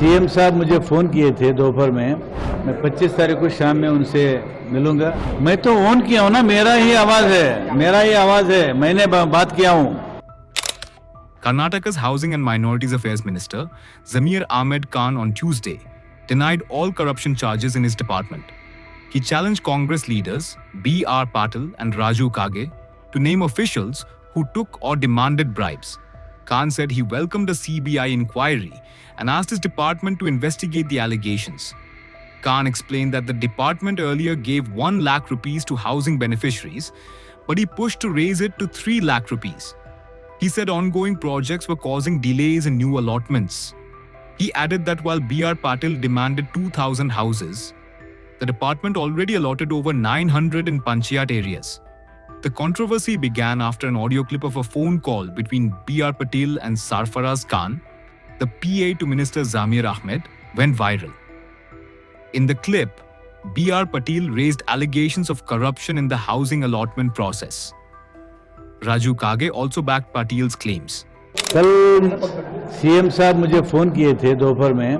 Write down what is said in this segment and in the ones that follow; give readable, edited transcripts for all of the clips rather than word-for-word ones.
CM साहब मुझे phone किए थे दोपहर में, मैं 25 तारीख को शाम में उनसे मिलूंगा। मैं तो ऑन किया हूं ना, मेरा ही आवाज़ है, मैंने बात किया हूं। Karnataka's Housing and Minorities Affairs Minister, Zamir Ahmed Khan, on Tuesday, denied all corruption charges in his department. He challenged Congress leaders B.R. Patil and Raju Kage to name officials who took or demanded bribes. Khan said he welcomed a CBI inquiry and asked his department to investigate the allegations. Khan explained that the department earlier gave 1 lakh rupees to housing beneficiaries, but he pushed to raise it to 3 lakh rupees. He said ongoing projects were causing delays in new allotments. He added that while B.R. Patil demanded 2,000 houses, the department already allotted over 900 in Panchayat areas. The controversy began after an audio clip of a phone call between B.R. Patil and Sarfaraz Khan, the PA to Minister Zamir Ahmed, went viral. In the clip, B.R. Patil raised allegations of corruption in the housing allotment process. Raju Kage also backed Patil's claims. कल CM साहब मुझे phone किए थे दोपहर में,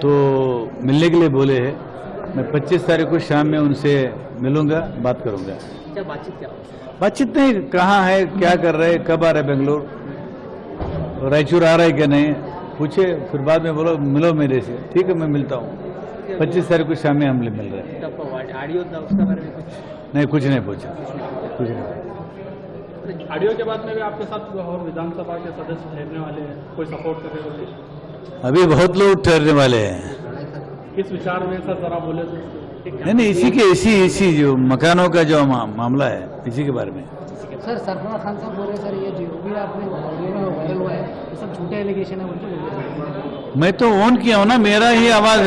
तो मिलने के लिए बोले हैं। मैं 25 तारीख को शाम में उनसे मिलूंगा, बात करूंगा। क्या बातचीत नहीं, कहाँ है, क्या कर रहे, कब आ रहे बेंगलोर, रायचूर आ रहा है क्या नहीं, पूछे, फिर बाद में बोलो मिलो मेरे से। ठीक है, मैं मिलता हूँ। 25 तारीख को शाम में हम मिल रहे हैं। ऑडियो था उसका बारे में कुछ नहीं, कुछ नहीं पूछा, कुछ नहीं। ऑडियो के बाद में भी आपके साथ और विधानसभा के सदस्य ठहरने वाले हैं, कोई सपोर्ट कर रहे हो? अभी बहुत लोग ठहरने वाले हैं। किस विचार में सर जरा बोले तो? नहीं, इसी जो मकानों का जो मामला है, इसी के बारे में। सर सरफराज खान साहब बोल रहे सर, ये जो भी आपने ऑडियो में वायरल हुआ है ये सब झूठे एलिगेशन है बोलते। मैं तो ऑन किया हूं ना, मेरा ही आवाज़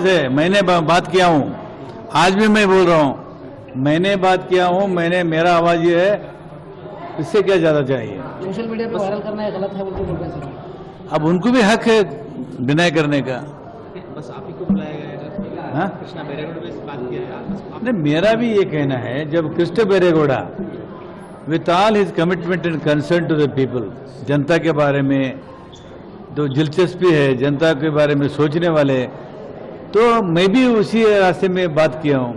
है, मैंने बात किया हूं। आज भी मैं बोल रहा हूं, मैंने बात किया हूं, मेरा आवाज़ ये है, इससे क्या ज़्यादा चाहिए। सोशल मीडिया पर वायरल करना है गलत है बोलते बोल रहे हैं सर। अब उनको भी हक है डिनाई करने का। बस आप ही को बुलाया गया है। हाँ, कृष्णा बैरेगौड़ा ने बात किया है। नहीं, मेरा भी ये कहना है, जब Krishna Byregowda with all his commitment and concern to the people, जनता के बारे में तो दिलचस्पी है, जनता के बारे में सोचने वाले, तो मैं भी उसी रास्ते में बात किया हूँ।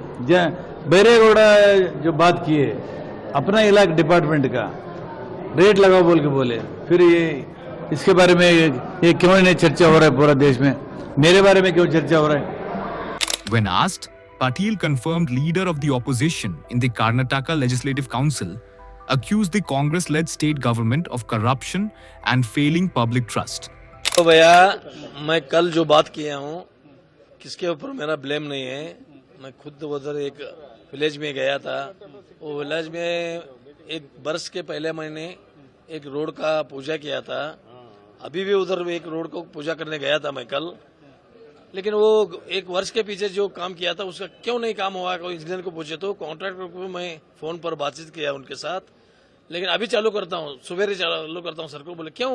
बैरेगौड़ा जो बात किए अपना इलाका डिपार्टमेंट का रेट लगाओ बोल के बोले, फिर ये इसके बारे में ये क्यों नहीं चर्चा हो रहा है पूरा देश में, मेरे बारे में क्यों चर्चा हो रहा है? When asked, Patil, confirmed leader of the opposition in the Karnataka Legislative Council, accused the Congress-led state government of corruption and failing public trust. तो भैया, मैं कल जो बात किया हूँ, किसके ऊपर मेरा ब्लेम नहीं है। मैं खुद उधर एक विलेज में गया था। वो विलेज में एक वर्ष के पहले मैंने एक रोड का पूजा किया था। अभी भी उधर एक रोड को पूजा करने गया था मैं कल, लेकिन वो एक वर्ष के पीछे जो काम किया था उसका क्यों नहीं काम हुआ, कोई इंजीनियर को पूछे तो कॉन्ट्रैक्टर को मैं फोन पर बातचीत किया उनके साथ, लेकिन अभी चालू करता हूँ, सुबह चालू करता हूँ। सर को बोले क्यों,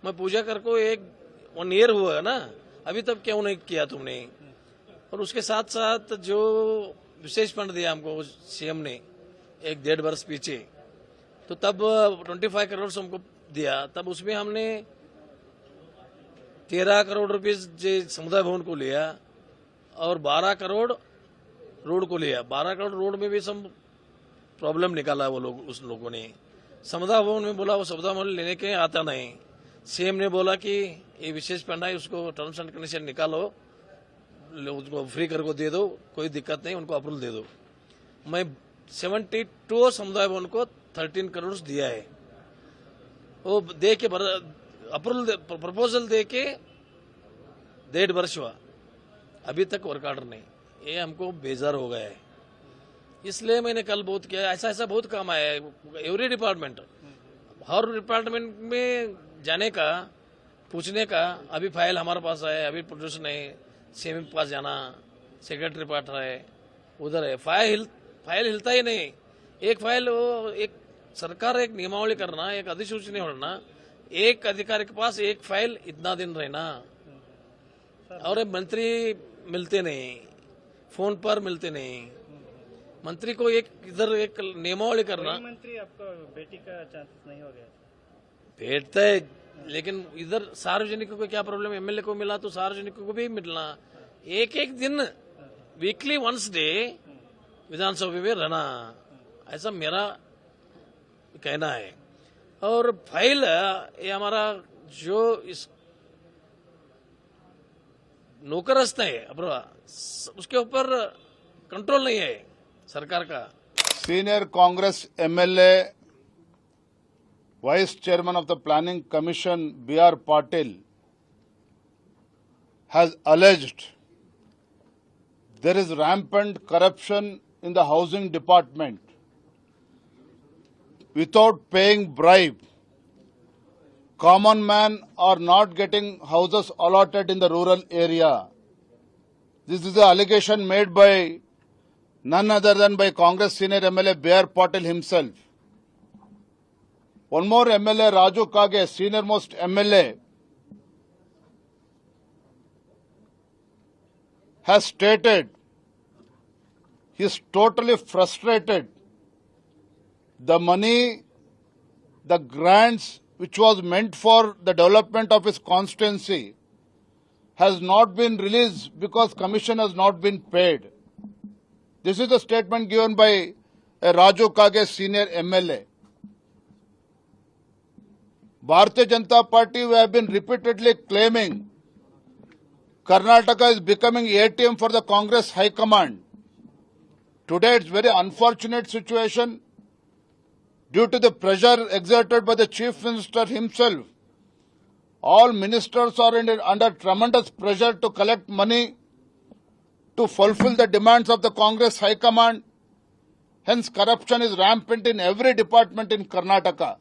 मैं पूजा कर को 1 ईयर हुआ है ना, अभी तक क्यों नहीं किया तुमने। और उसके साथ साथ जो विशेष फंड दिया हमको सीएम ने 1-1.5 वर्ष पीछे, तो तब 25 करोड़ हमको दिया, तब उसमें हमने 13 करोड़ रुपीस समुदाय भवन को लिया और 12 करोड़ रोड को लिया। 12 करोड़ रोड में भी सब प्रॉब्लम निकाला वो लोग, उस लोगों ने। समुदाय भवन में बोला वो समुदाय भवन लेने के आता नहीं। सीएम ने बोला कि ये विशेष फंड है, उसको टर्म्स एंड कंडीशन निकालो, उसको फ्री करके दे दो, कोई दिक्कत नहीं, उनको अप्रूवल दे दो। मैं 72 समुदाय भवन को 13 करोड़ दिया है। वो दे के अप्रूवल प्रपोजल दे के 1.5 वर्ष हुआ, अभी तक वर्क ऑर्डर नहीं। ये हमको बेजार हो गया है, इसलिए मैंने कल बहुत किया। ऐसा बहुत काम आया है एवरी डिपार्टमेंट, हर डिपार्टमेंट में जाने का, पूछने का। अभी फाइल हमारे पास है, अभी प्रोड्यूस नहीं, सीएम के पास जाना, सेक्रेटरी पार्ट है, उधर है, फाइल हिलता ही नहीं। एक फाइल, एक सरकार एक नियमावली करना, एक अधिसूचना होना, एक अधिकारी के पास एक फाइल इतना दिन रहना, और मंत्री मिलते नहीं, फोन पर मिलते नहीं। मंत्री को इधर एक नियमावली करना। मंत्री आपको बेटी का चांसेस नहीं हो गया? बैठता है लेकिन इधर सार्वजनिक को क्या प्रॉब्लम, एमएलए को मिला तो सार्वजनिक को भी मिलना, एक एक दिन वीकली वंस डे विधानसभा में रहना, ऐसा मेरा कहना है। और फाइल ये हमारा जो इस नौकरस्त है अपना, उसके ऊपर कंट्रोल नहीं है सरकार का। Senior Congress MLA, Vice Chairman of the Planning Commission, B.R. Patil, has alleged there is rampant corruption in the housing department. Without paying bribe, common man are not getting houses allotted in the rural area. This is the allegation made by none other than by Congress senior MLA B.R. Patil himself. One more MLA, Raju Kage, senior most MLA, has stated he is totally frustrated. The money, the grants which was meant for the development of his constituency has not been released because commission has not been paid. This is a statement given by a Raju Kage senior MLA. Bharatiya Janata Party, we have been repeatedly claiming Karnataka is becoming ATM for the Congress High Command. Today it's very unfortunate situation due to the pressure exerted by the Chief Minister himself. All ministers are under tremendous pressure to collect money to fulfill the demands of the Congress High Command. Hence, corruption is rampant in every department in Karnataka.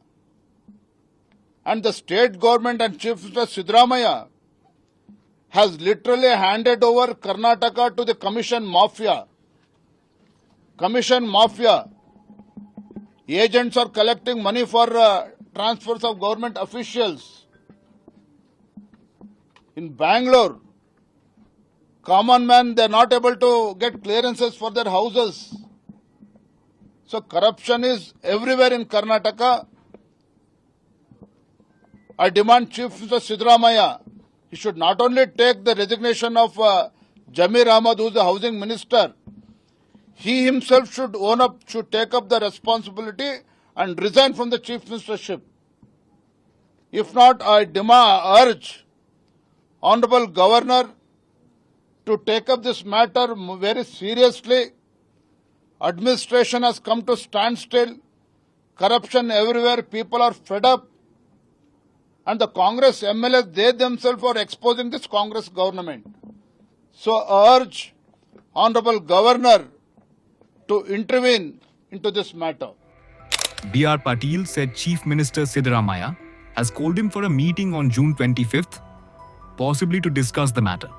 And the state government and Chief Minister Siddaramaiah has literally handed over Karnataka to the commission mafia. Commission mafia. Agents are collecting money for transfers of government officials. In Bangalore, common man, they are not able to get clearances for their houses. So corruption is everywhere in Karnataka. I demand Chief Minister Siddaramaiah, he should not only take the resignation of Jamir Ahmad, who is the housing minister, he himself should take up the responsibility and resign from the chief ministership. If not, I urge Honorable Governor to take up this matter very seriously. Administration has come to standstill. Corruption everywhere. People are fed up. And the Congress MLAs, they themselves are exposing this Congress government. So I urge Honorable Governor to intervene into this matter. B.R. Patil said Chief Minister Siddaramaiah has called him for a meeting on June 25th, possibly to discuss the matter.